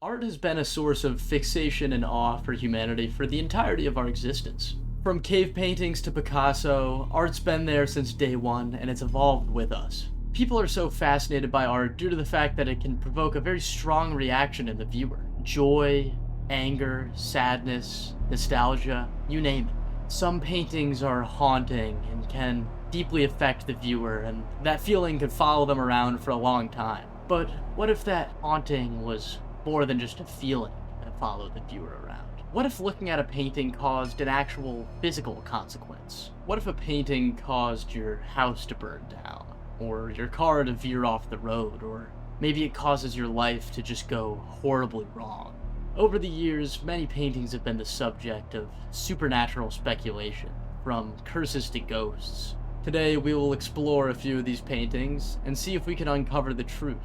Art has been a source of fixation and awe for humanity for the entirety of our existence. From cave paintings to Picasso, art's been there since day one, and it's evolved with us. People are so fascinated by art due to the fact that it can provoke a very strong reaction in the viewer. Joy, anger, sadness, nostalgia, you name it. Some paintings are haunting and can deeply affect the viewer, and that feeling could follow them around for a long time. But what if that haunting was more than just a feeling that followed the viewer around? What if looking at a painting caused an actual physical consequence? What if a painting caused your house to burn down? Or your car to veer off the road? Or maybe it causes your life to just go horribly wrong? Over the years, many paintings have been the subject of supernatural speculation, from curses to ghosts. Today, we will explore a few of these paintings and see if we can uncover the truth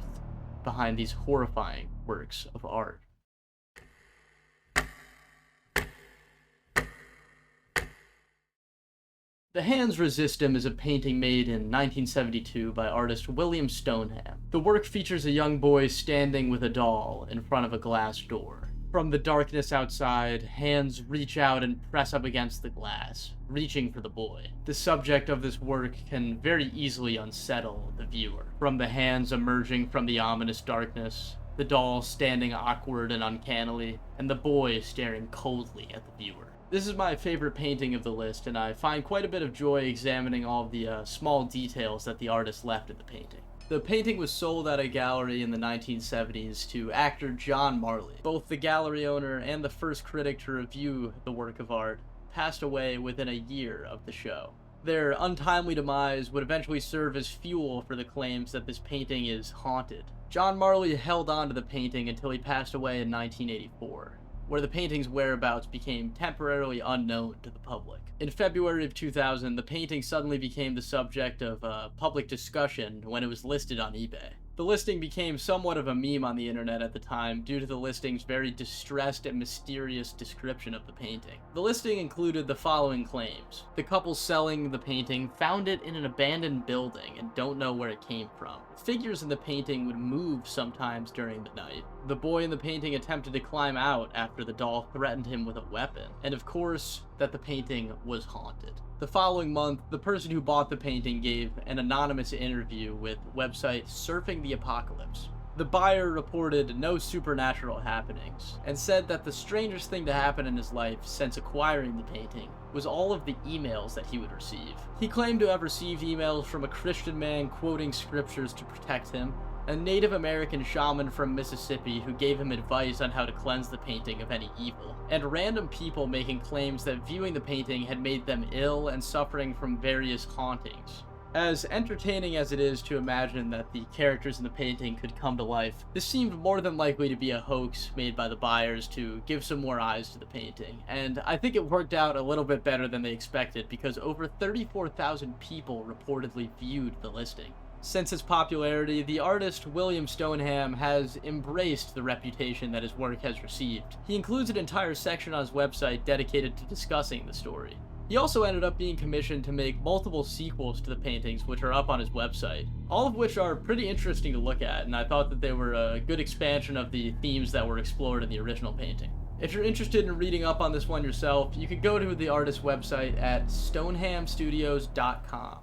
behind these horrifying works of art. The Hands Resist Him is a painting made in 1972 by artist William Stoneham. The work features a young boy standing with a doll in front of a glass door. From the darkness outside, hands reach out and press up against the glass, reaching for the boy. The subject of this work can very easily unsettle the viewer. From the hands emerging from the ominous darkness, the doll standing awkward and uncannily, and the boy staring coldly at the viewer. This is my favorite painting of the list, and I find quite a bit of joy examining all of the small details that the artist left in the painting. The painting was sold at a gallery in the 1970s to actor John Marley. Both the gallery owner and the first critic to review the work of art passed away within a year of the show. Their untimely demise would eventually serve as fuel for the claims that this painting is haunted. John Marley held on to the painting until he passed away in 1984, where the painting's whereabouts became temporarily unknown to the public. In February of 2000, the painting suddenly became the subject of public discussion when it was listed on eBay. The listing became somewhat of a meme on the internet at the time due to the listing's very distressed and mysterious description of the painting. The listing included the following claims. The couple selling the painting found it in an abandoned building and don't know where it came from. Figures in the painting would move sometimes during the night. The boy in the painting attempted to climb out after the doll threatened him with a weapon. And of course, that the painting was haunted. The following month, the person who bought the painting gave an anonymous interview with website Surfing the Apocalypse. The buyer reported no supernatural happenings, and said that the strangest thing to happen in his life since acquiring the painting was all of the emails that he would receive. He claimed to have received emails from a Christian man quoting scriptures to protect him, a Native American shaman from Mississippi who gave him advice on how to cleanse the painting of any evil, and random people making claims that viewing the painting had made them ill and suffering from various hauntings. As entertaining as it is to imagine that the characters in the painting could come to life, this seemed more than likely to be a hoax made by the buyers to give some more eyes to the painting, and I think it worked out a little bit better than they expected because over 34,000 people reportedly viewed the listing. Since its popularity, the artist William Stoneham has embraced the reputation that his work has received. He includes an entire section on his website dedicated to discussing the story. He also ended up being commissioned to make multiple sequels to the paintings, which are up on his website, all of which are pretty interesting to look at, and I thought that they were a good expansion of the themes that were explored in the original painting. If you're interested in reading up on this one yourself, you can go to the artist's website at stonehamstudios.com.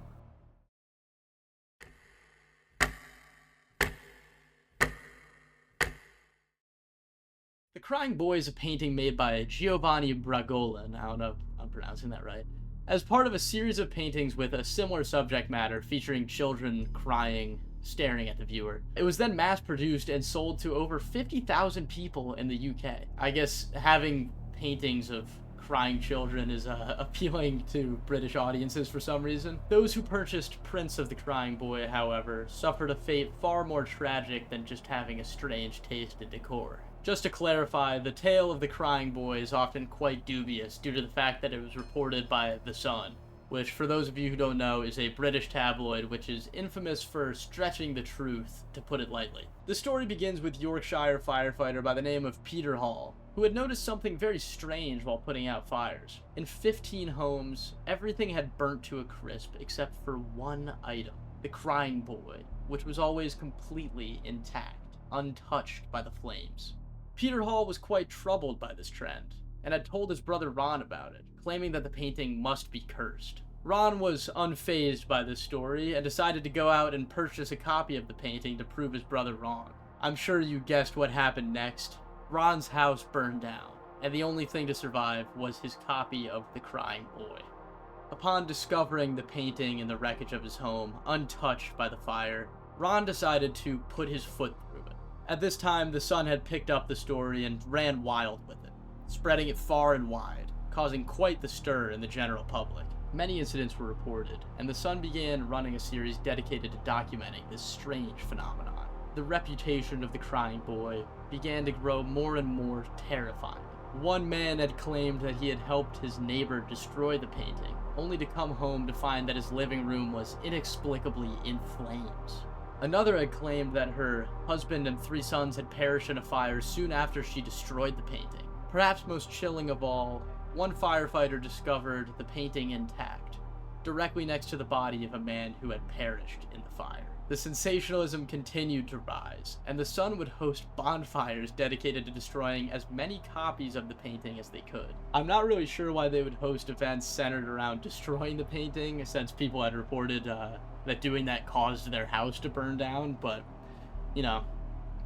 The Crying Boy is a painting made by Giovanni Bragolin, I don't know if I'm pronouncing that right, as part of a series of paintings with a similar subject matter featuring children crying, staring at the viewer. It was then mass-produced and sold to over 50,000 people in the UK. I guess having paintings of crying children is appealing to British audiences for some reason. Those who purchased prints of the Crying Boy, however, suffered a fate far more tragic than just having a strange taste in decor. Just to clarify, the tale of the Crying Boy is often quite dubious due to the fact that it was reported by The Sun, which, for those of you who don't know, is a British tabloid which is infamous for stretching the truth, to put it lightly. The story begins with Yorkshire firefighter by the name of Peter Hall, who had noticed something very strange while putting out fires. In 15 homes, everything had burnt to a crisp except for one item, the Crying Boy, which was always completely intact, untouched by the flames. Peter Hall was quite troubled by this trend, and had told his brother Ron about it, claiming that the painting must be cursed. Ron was unfazed by this story and decided to go out and purchase a copy of the painting to prove his brother wrong. I'm sure you guessed what happened next. Ron's house burned down, and the only thing to survive was his copy of The Crying Boy. Upon discovering the painting in the wreckage of his home, untouched by the fire, Ron decided to put his foot through it. At this time, the Sun had picked up the story and ran wild with it, spreading it far and wide, causing quite the stir in the general public. Many incidents were reported, and the Sun began running a series dedicated to documenting this strange phenomenon. The reputation of the Crying Boy began to grow more and more terrifying. One man had claimed that he had helped his neighbor destroy the painting, only to come home to find that his living room was inexplicably in flames. Another had claimed that her husband and 3 sons had perished in a fire soon after she destroyed the painting. Perhaps most chilling of all, one firefighter discovered the painting intact, directly next to the body of a man who had perished in the fire. The sensationalism continued to rise, and the Sun would host bonfires dedicated to destroying as many copies of the painting as they could. I'm not really sure why they would host events centered around destroying the painting, since people had reported that doing that caused their house to burn down, but, you know,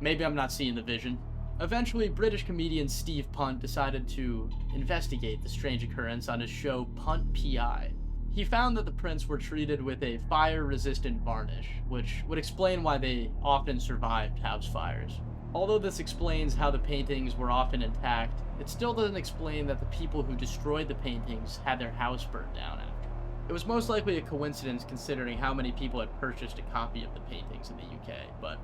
maybe I'm not seeing the vision. Eventually, British comedian Steve Punt decided to investigate the strange occurrence on his show Punt PI. He found that the prints were treated with a fire-resistant varnish, which would explain why they often survived house fires. Although this explains how the paintings were often intact, it still doesn't explain that the people who destroyed the paintings had their house burned down after. It was most likely a coincidence considering how many people had purchased a copy of the paintings in the UK, but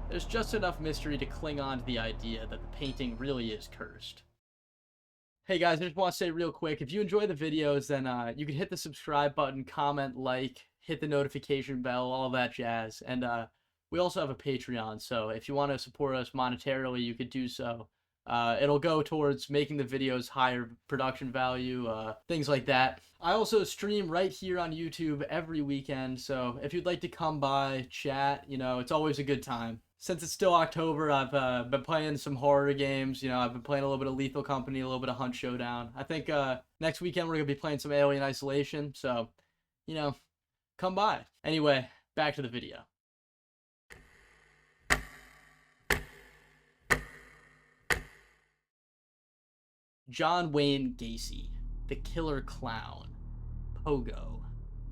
there's just enough mystery to cling on to the idea that the painting really is cursed. Hey guys, I just want to say real quick, if you enjoy the videos, then you can hit the subscribe button, comment, like, hit the notification bell, all that jazz. And we also have a Patreon, so if you want to support us monetarily, you could do so. It'll go towards making the videos higher production value, things like that. I also stream right here on YouTube every weekend, so if you'd like to come by, chat, you know, it's always a good time. Since it's still October, I've been playing some horror games. You know, I've been playing a little bit of Lethal Company, a little bit of Hunt Showdown. I think next weekend we're going to be playing some Alien Isolation, so, you know, come by. Anyway, back to the video. John Wayne Gacy, the killer clown, Pogo.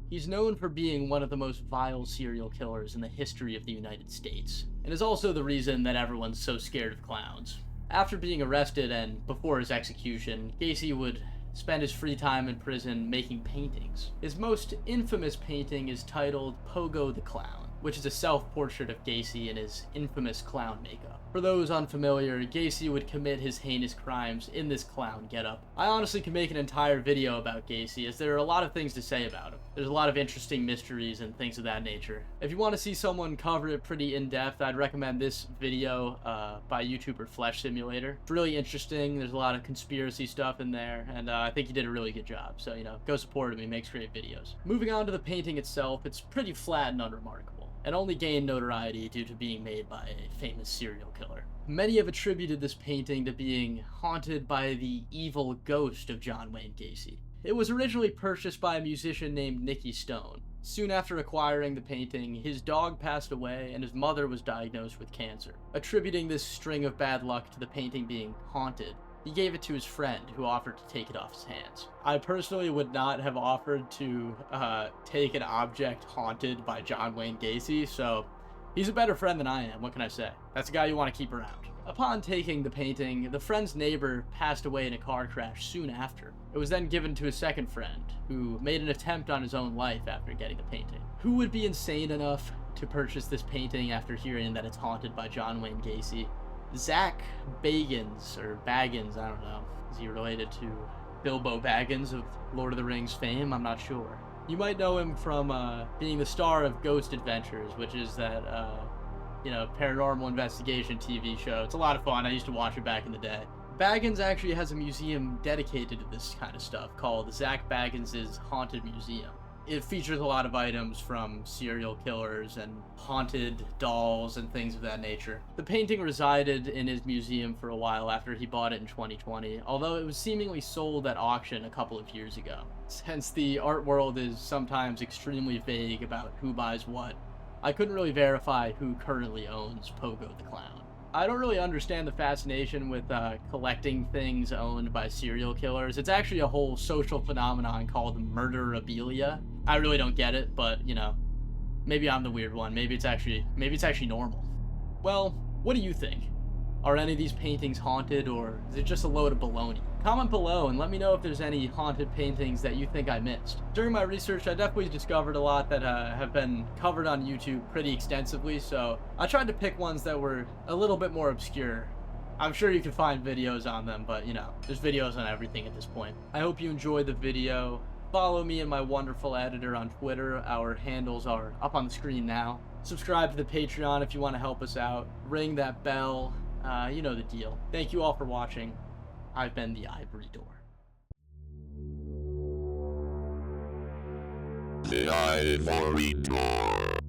He's known for being one of the most vile serial killers in the history of the United States, and is also the reason that everyone's so scared of clowns. After being arrested and before his execution, Gacy would spend his free time in prison making paintings. His most infamous painting is titled Pogo the Clown, which is a self-portrait of Gacy in his infamous clown makeup. For those unfamiliar, Gacy would commit his heinous crimes in this clown getup. I honestly could make an entire video about Gacy, as there are a lot of things to say about him. There's a lot of interesting mysteries and things of that nature. If you want to see someone cover it pretty in-depth, I'd recommend this video by YouTuber Flesh Simulator. It's really interesting, there's a lot of conspiracy stuff in there, and I think he did a really good job. So, you know, go support him, he makes great videos. Moving on to the painting itself, it's pretty flat and unremarkable, and only gained notoriety due to being made by a famous serial killer. Many have attributed this painting to being haunted by the evil ghost of John Wayne Gacy. It was originally purchased by a musician named Nicky Stone. Soon after acquiring the painting, his dog passed away and his mother was diagnosed with cancer. Attributing this string of bad luck to the painting being haunted, he gave it to his friend, who offered to take it off his hands. I personally would not have offered to take an object haunted by John Wayne Gacy, so he's a better friend than I am, what can I say? That's a guy you want to keep around. Upon taking the painting, the friend's neighbor passed away in a car crash soon after. It was then given to his second friend, who made an attempt on his own life after getting the painting. Who would be insane enough to purchase this painting after hearing that it's haunted by John Wayne Gacy? Zach Bagans, or Baggins, I don't know. Is he related to Bilbo Baggins of Lord of the Rings fame? I'm not sure. You might know him from being the star of Ghost Adventures, which is that, you know, paranormal investigation TV show. It's a lot of fun. I used to watch it back in the day. Baggins actually has a museum dedicated to this kind of stuff called Zach Baggins' Haunted Museum. it features a lot of items from serial killers and haunted dolls and things of that nature. The painting resided in his museum for a while after he bought it in 2020, although it was seemingly sold at auction a couple of years ago. Since the art world is sometimes extremely vague about who buys what, I couldn't really verify who currently owns Pogo the Clown. I don't really understand the fascination with collecting things owned by serial killers. It's actually a whole social phenomenon called murderabilia. I really don't get it, but, you know, maybe I'm the weird one. Maybe it's actually normal. Well, what do you think? Are any of these paintings haunted, or is it just a load of baloney? Comment below and let me know if there's any haunted paintings that you think I missed. During my research, I definitely discovered a lot that have been covered on YouTube pretty extensively, so I tried to pick ones that were a little bit more obscure. I'm sure you can find videos on them, but, you know, there's videos on everything at this point. I hope you enjoyed the video. Follow me and my wonderful editor on Twitter. Our handles are up on the screen now. Subscribe to the Patreon if you want to help us out. Ring that bell. You know the deal. Thank you all for watching. I've been the Ivory Door. The Ivory Door.